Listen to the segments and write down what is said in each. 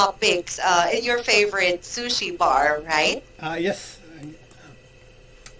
topics in your favorite sushi bar, right? Yes.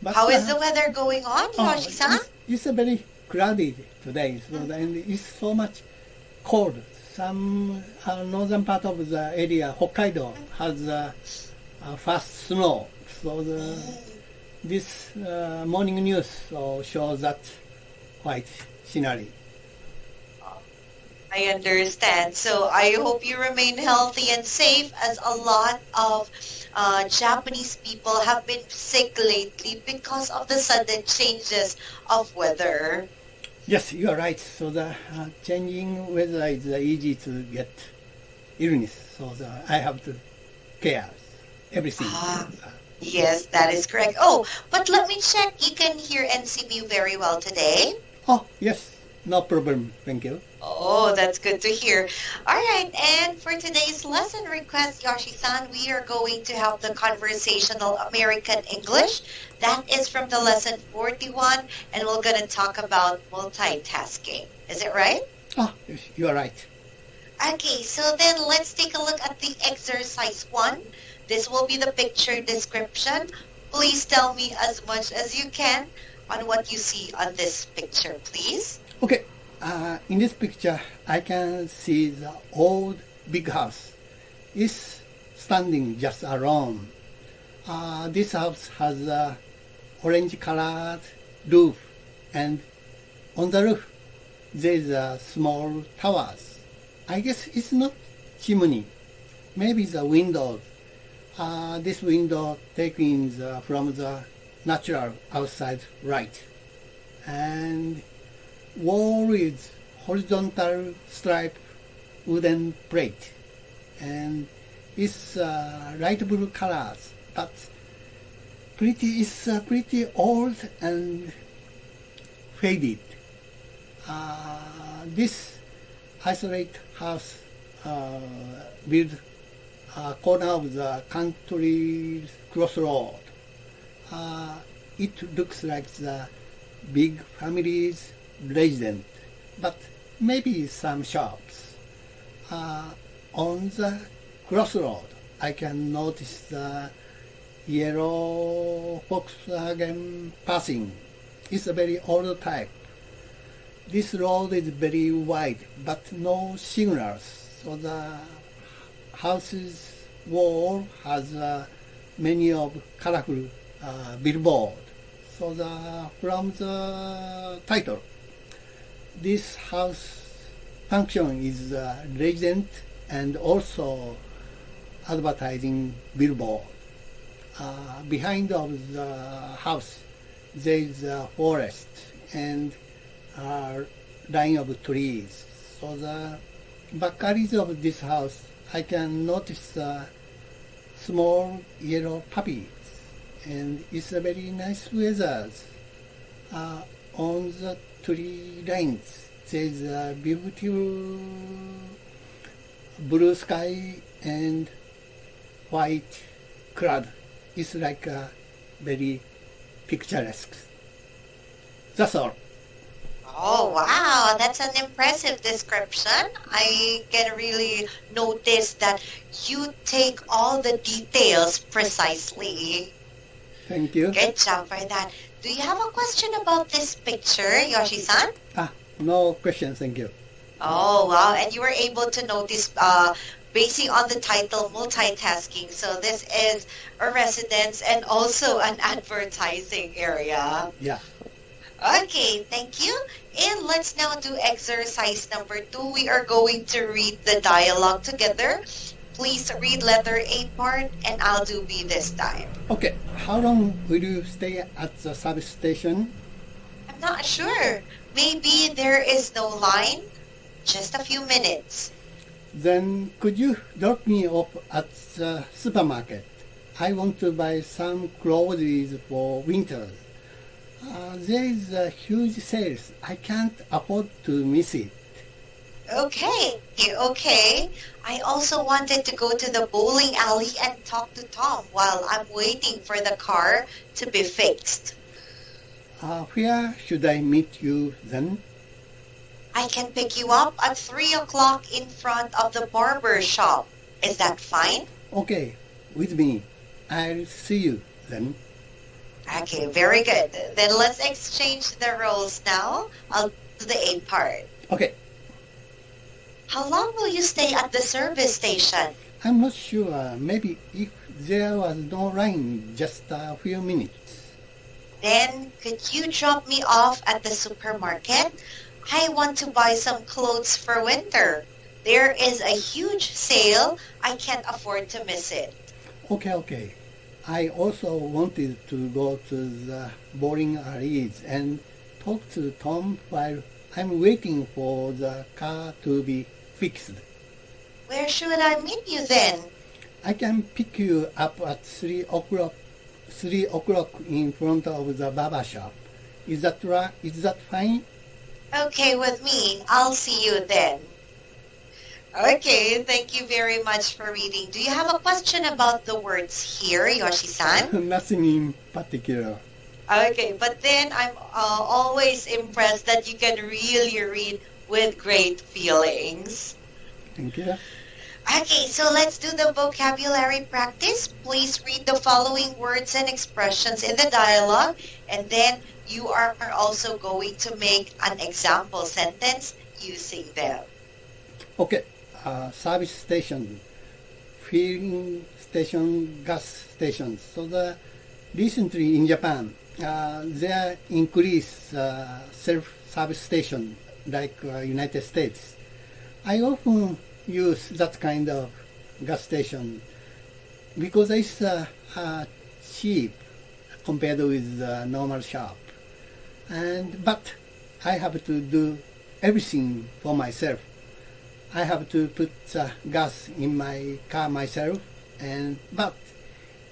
But, How is the weather going on, Yoshi-san? It's very cloudy today, and it's so much cold. Some northern part of the area, Hokkaido, has fast snow. So this morning news shows that quite scenery. I understand. So I hope you remain healthy and safe, as a lot of Japanese people have been sick lately because of the sudden changes of weather. Yes, you are right. So the changing weather is easy to get illness. So I have to care everything. Yes, that is correct. Oh, but let me check. You can hear and see me very well today. Oh, yes. No problem. Thank you. Oh, that's good to hear. All right, and for today's lesson request, Yoshi-san, we are going to have the conversational American English. That is from the lesson 41, and we're going to talk about multitasking. Is it right? Oh, yes, you are right. Okay, so then let's take a look at the exercise 1. This will be the picture description. Please tell me as much as you can on what you see on this picture, please. Okay. In this picture, I can see the old big house. It's standing just alone. This house has a orange-colored roof, and on the roof there's a small towers. I guess it's not chimney. Maybe the windows. This window taken from the natural outside light, and wall is horizontal stripe wooden plate, and it's light blue colors, but it's pretty old and faded. This isolate house built corner of the country crossroad. It looks like the big family's resident, but maybe some shops. On the crossroad, I can notice the yellow Volkswagen passing. It's a very old type. This road is very wide, but no signals, so the house's wall has many of colorful billboard. So from the title, this house function is resident and also advertising billboard. Behind of the house, there is a forest and a line of trees. So the backyard of this house, I can notice small yellow puppies, and it's a very nice weather. On the tree lines, there's a beautiful blue sky and white cloud. It's like a very picturesque. That's all. Oh, wow. That's an impressive description. I can really notice that you take all the details precisely. Thank you. Good job for that. Do you have a question about this picture, Yoshi-san? No question, thank you. Oh, wow. And you were able to notice, basing on the title, multitasking. So this is a residence and also an advertising area. Yeah. Okay, thank you. And let's now do exercise number 2. We are going to read the dialogue together. Please read letter A part, and I'll do B this time. Okay, how long will you stay at the service station? I'm not sure. Maybe there is no line. Just a few minutes. Then could you drop me off at the supermarket? I want to buy some clothes for winter. There is a huge sale. I can't afford to miss it. Okay. I also wanted to go to the bowling alley and talk to Tom while I'm waiting for the car to be fixed. Where should I meet you then? I can pick you up at 3 o'clock in front of the barber shop. Is that fine? Okay, with me. I'll see you then. Okay, very good. Then let's exchange the roles now. I'll do the A part. Okay, How long will you stay at the service station? I'm not sure. Maybe if there was no line, just a few minutes. Then, could you drop me off at the supermarket? I want to buy some clothes for winter. There is a huge sale. I can't afford to miss it. Okay. I also wanted to go to the bowling alleys and talk to Tom while I'm waiting for the car to be fixed. Where should I meet you then? I can pick you up at 3 o'clock. 3 o'clock in front of the barber shop. Is that right? Is that fine? Okay with me. I'll see you then. Okay, thank you very much for reading. Do you have a question about the words here, Yoshi-san? Nothing in particular. Okay, but then I'm always impressed that you can really read with great feelings. Thank you. Okay, so let's do the vocabulary practice. Please read the following words and expressions in the dialogue, and then you are also going to make an example sentence using them. Okay. Service station, filling station, gas stations. So recently in Japan, there increased self-service station like United States. I often use that kind of gas station because it's cheap compared with the normal shop. But I have to do everything for myself. I have to put gas in my car myself, but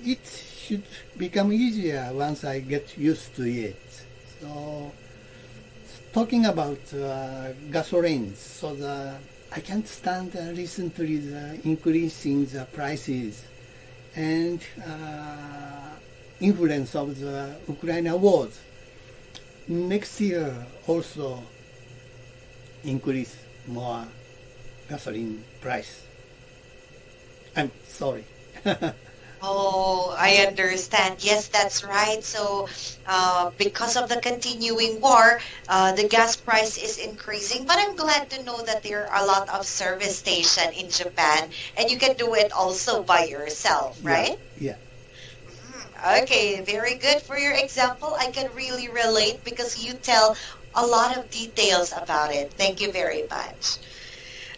it should become easier once I get used to it. So, talking about gasoline, I can't stand recently the increase in the prices and influence of the Ukraine wars. Next year also increase more gasoline price. I'm sorry. Oh, I understand. Yes, that's right. So, because of the continuing war, the gas price is increasing. But I'm glad to know that there are a lot of service stations in Japan, and you can do it also by yourself, right? Yeah. Okay, very good. For your example, I can really relate because you tell a lot of details about it. Thank you very much.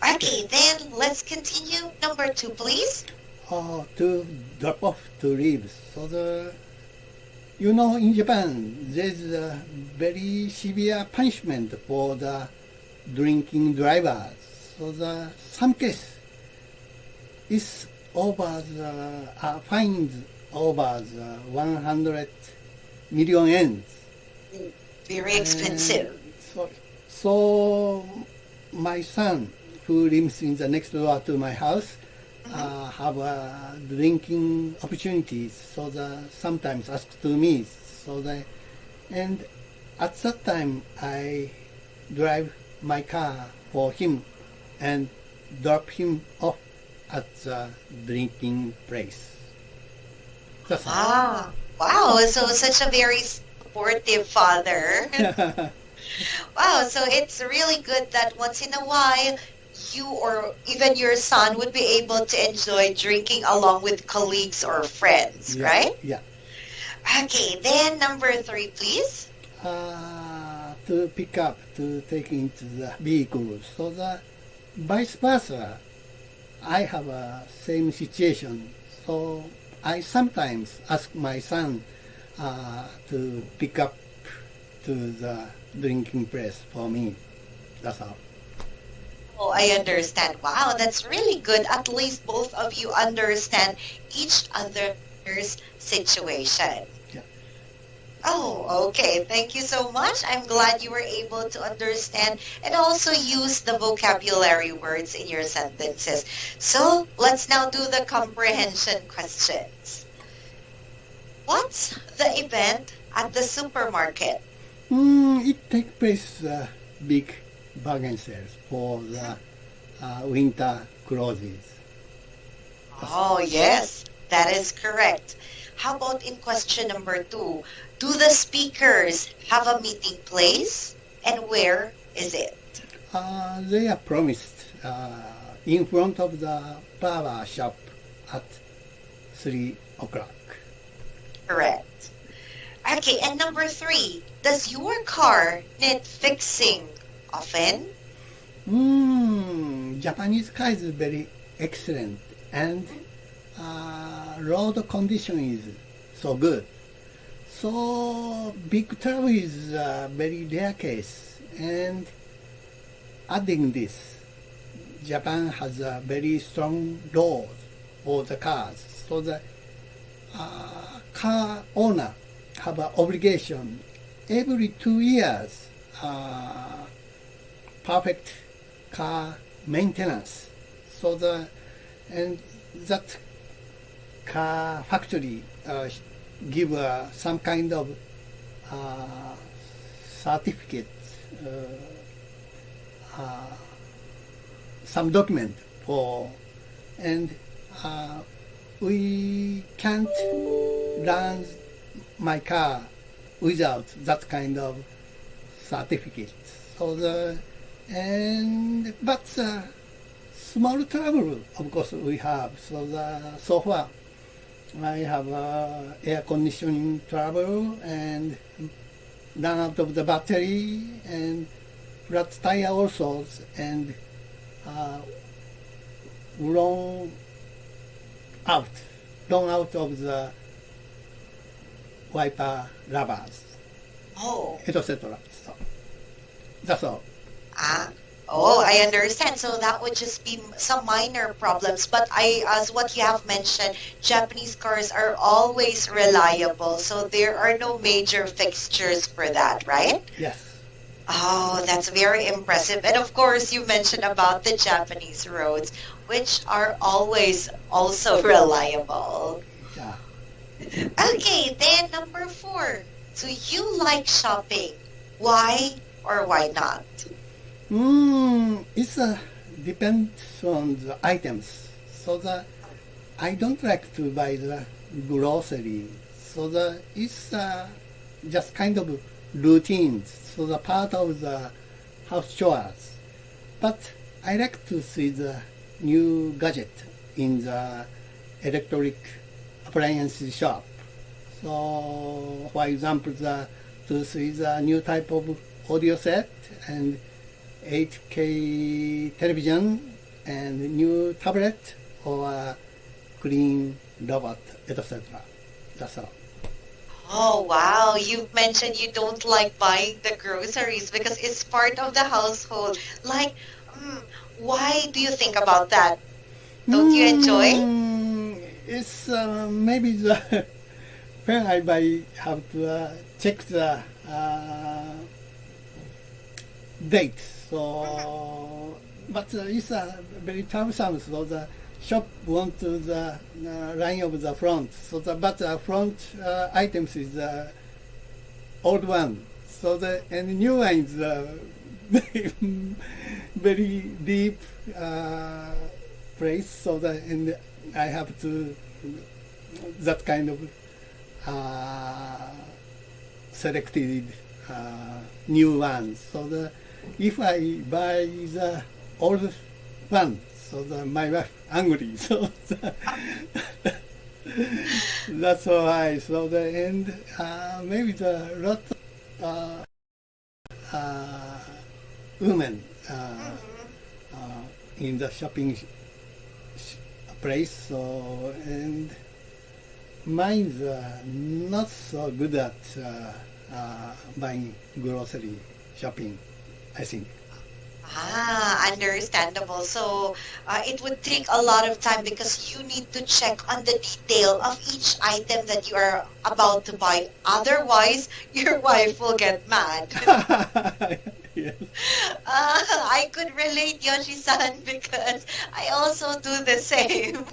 Okay, then let's continue. Number 2, please. To drop off to leave. So in Japan, there's a very severe punishment for the drinking drivers. So some case is over fines over 100 million yen. Very expensive. So my son, who lives in the next door to my house, have drinking opportunities. So sometimes ask to me. And at that time I drive my car for him and drop him off at the drinking place. That's all. Wow. So such a very supportive father. Wow. So it's really good that once in a while you or even your son would be able to enjoy drinking along with colleagues or friends, right? Yeah. Okay, then number 3, please. To pick up, to take into the vehicle. So vice versa, I have a same situation. So I sometimes ask my son to pick up to the drinking place for me. That's all. Oh, I understand. Wow, that's really good. At least both of you understand each other's situation. Yeah. Oh, okay. Thank you so much. I'm glad you were able to understand and also use the vocabulary words in your sentences. So let's now do the comprehension questions. What's the event at the supermarket? It takes place big bargain sales for the winter clothes. Oh, yes, that is correct. How about in question number 2? Do the speakers have a meeting place? And where is it? They are promised in front of the barber shop at 3 o'clock. Correct. Okay, and number 3, does your car need fixing often? Japanese car is very excellent and road condition is so good. So big travel is a very rare case. And adding this, Japan has a very strong laws for the cars. So the car owner have an obligation every 2 years perfect car maintenance. So that car factory give some kind of certificate, some document for, and we can't run my car without that kind of certificate. So but small trouble, of course, we have. So far, I have air conditioning trouble and run out of the battery and flat tire also, and run out of the wiper rubbers, etc. So that's all. I understand. So that would just be some minor problems. But as what you have mentioned, Japanese cars are always reliable. So there are no major fixtures for that, right? Yes. Oh, that's very impressive. And of course, you mentioned about the Japanese roads, which are always also reliable. Yeah. Okay, then number 4. Do you like shopping? Why or why not? It depends on the items. So I don't like to buy the grocery. So it's just kind of routine. So the part of the house chores. But I like to see the new gadget in the electric appliance shop. So, for example, to see the new type of audio set and 8K television and new tablet or clean robot, etc. That's all. Oh, wow. You mentioned you don't like buying the groceries because it's part of the household. Like, why do you think about that? Don't you enjoy? It's maybe the when I buy, have to check the date. So, but it's very troublesome. So the shop want to the line of the front. So but the front items is the old one. So and the new one is very deep place. So and I have to that kind of selected new ones. So if I buy the old one, so my wife angry. So that's why. So and maybe the lot of women in the shopping place. So and mine's not so good at buying grocery shopping, I think. Understandable. So it would take a lot of time because you need to check on the detail of each item that you are about to buy. Otherwise, your wife will get mad. Yes. I could relate, Yoshi-san, because I also do the same.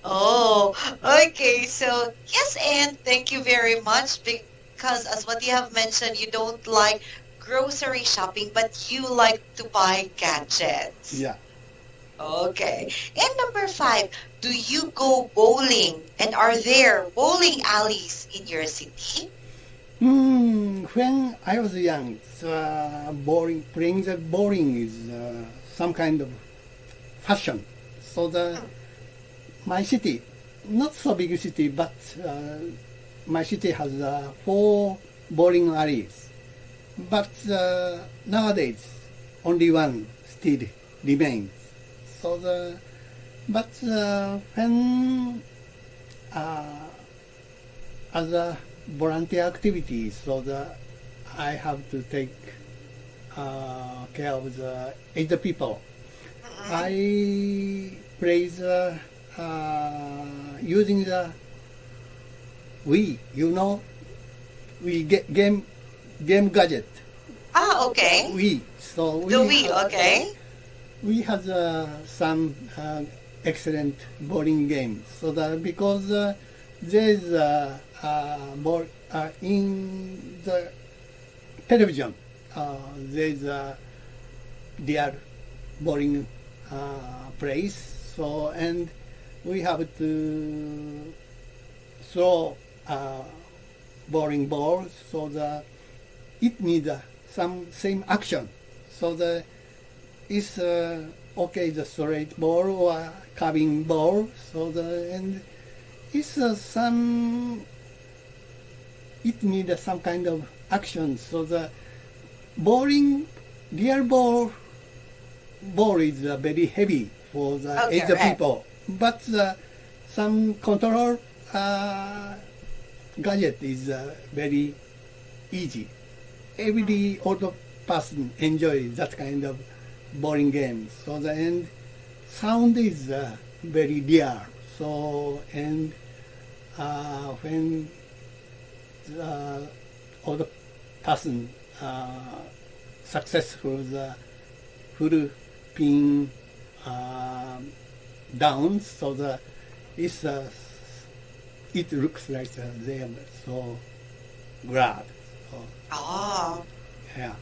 Oh, okay. So, yes, and thank you very much because as what you have mentioned, you don't like grocery shopping, but you like to buy gadgets. Yeah. Okay. And number 5, do you go bowling? And are there bowling alleys in your city? When I was young, bowling, playing the bowling is some kind of fashion. So my city, not so big city, but my city has 4 bowling alleys. But nowadays, only one still remains. So when other volunteer activities, so I have to take care of the aged people. I play using the Wii, we get game gadget. Ah, okay. Wii. So The Wii, okay. We have some excellent bowling games. So because there's in the television, there's a real bowling place. So and we have to throw bowling balls. So it needs some same action. So it's okay, the straight ball or carving ball. So and it's it needs some kind of action. So the real ball is very heavy for the Okay, aged right. people. But some control gadget is very easy. Every old person enjoys that kind of bowling game. So the end sound is very rare. So and when the old person successful the full pin down, so it looks like they are so glad. So, Oh, yeah.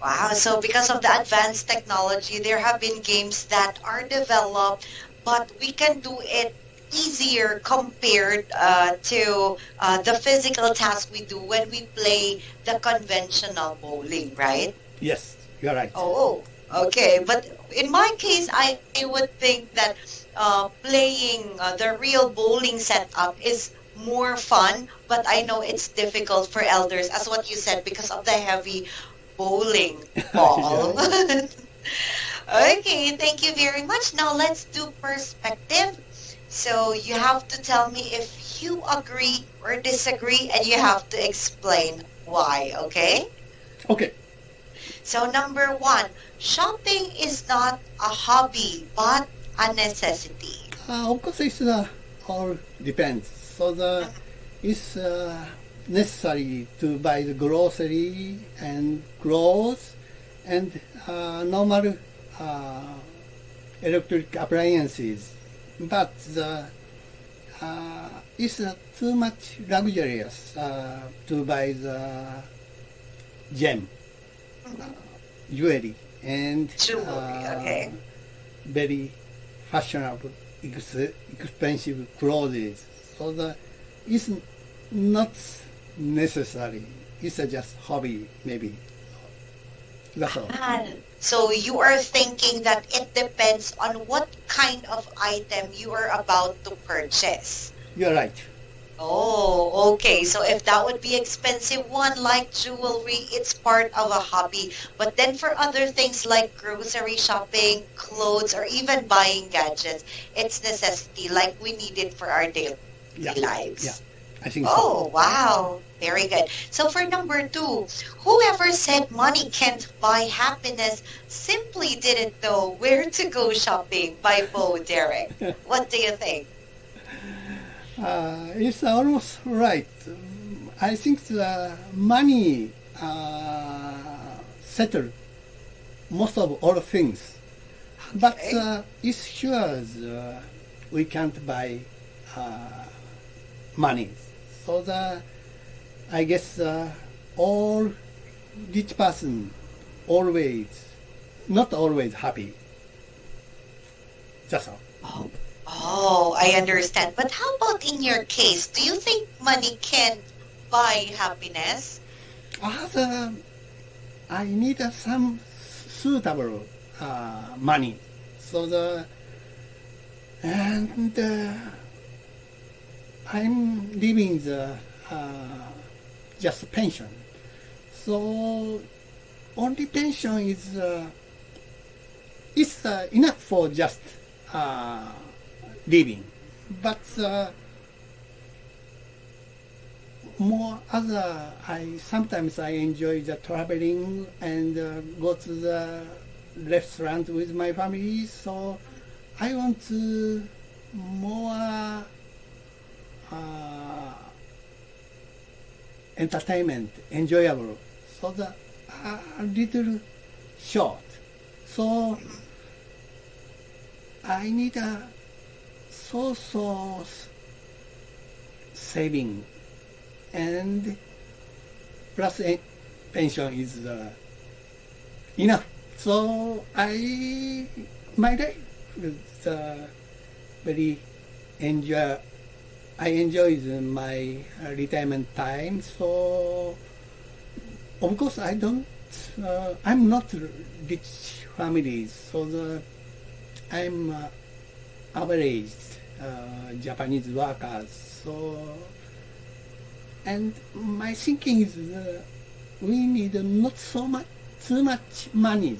wow. So because of the advanced technology, there have been games that are developed, but we can do it easier compared to the physical task we do when we play the conventional bowling, right? Yes, you're right. Oh, okay. But in my case, I would think that playing the real bowling setup is more fun, but I know it's difficult for elders, as what you said, because of the heavy bowling ball. Okay, thank you very much. Now let's do perspective. So you have to tell me if you agree or disagree, and you have to explain why, okay? Okay. So number 1, shopping is not a hobby, but a necessity. Of course, it's all depends. So it's necessary to buy the grocery and clothes and normal electric appliances. But it's too much luxurious to buy the gem, jewelry, and Jewelry, okay. very fashionable, expensive clothes. So it's not necessary. It's just hobby, maybe. That's all. So you are thinking that it depends on what kind of item you are about to purchase. You're right. Oh, okay. So if that would be expensive one like jewelry, it's part of a hobby. But then for other things like grocery shopping, clothes, or even buying gadgets, it's necessity, like we need it for our daily lives. Yeah, I think so. Oh, wow. Very good. So for number 2, whoever said money can't buy happiness simply didn't know where to go shopping by Bo Derek. What do you think? It's almost right. I think the money settle most of all things, but it's sure we can't buy money. So I guess all rich person always, not always happy. That's all. Oh, I understand. But how about in your case? Do you think money can buy happiness? I need some suitable money. And I'm living the just pension. So only pension is it's enough for just living, but more other sometimes I enjoy the traveling and go to the restaurant with my family. So I want to more entertainment, enjoyable, so the a little short. So I need a so saving, and plus pension is enough. So my life is very enjoy. I enjoy my retirement time. So of course I'm not rich family. So I'm average Japanese workers. So, and my thinking is we need not too much money.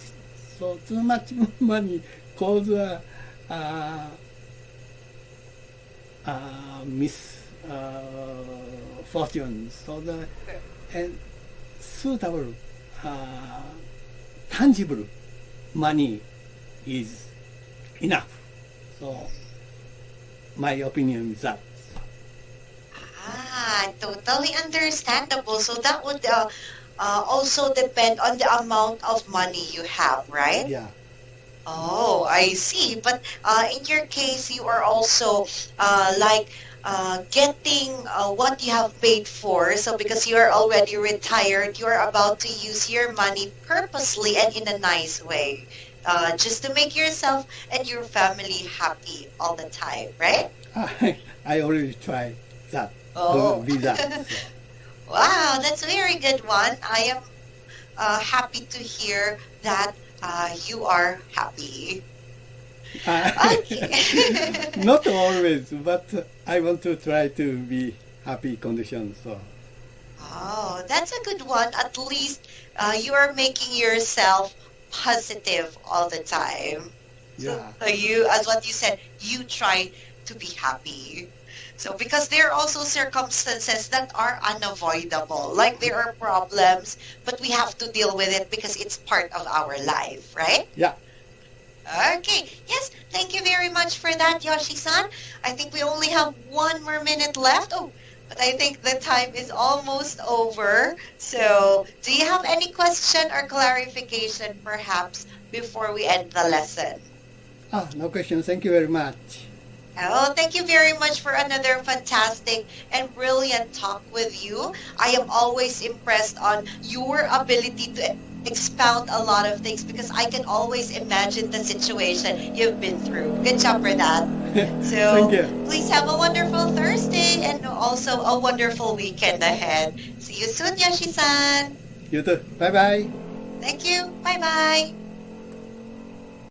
So too much money cause misfortune. So and suitable, tangible money is enough. So my opinion is that. Totally understandable. So that would also depend on the amount of money you have, right? Yeah. Oh, I see. But in your case, you are also getting what you have paid for. So because you are already retired, you are about to use your money purposely and in a nice way, just to make yourself and your family happy all the time, right? I already tried that. Oh. Be that. Wow, that's a very good one. I am happy to hear that you are happy. Okay. Not always, but I want to try to be happy conditions. So. Oh, that's a good one. At least you are making yourself positive all the time. Yeah. So you, as what you said, you try to be happy. So because there are also circumstances that are unavoidable, like there are problems, but we have to deal with it because it's part of our life, right? Yeah. Okay. Yes. Thank you very much for that, Yoshi-san. I think we only have 1 more minute left. Oh, but I think the time is almost over. So do you have any question or clarification perhaps before we end the lesson? No question. Thank you very much. Oh, thank you very much for another fantastic and brilliant talk with you. I am always impressed on your ability to expound a lot of things because I can always imagine the situation you've been through. Good job for that. So Thank you. please have a wonderful Thursday and also a wonderful weekend ahead. See you soon, Yoshi-san. You too. Bye bye. Thank you. Bye-bye.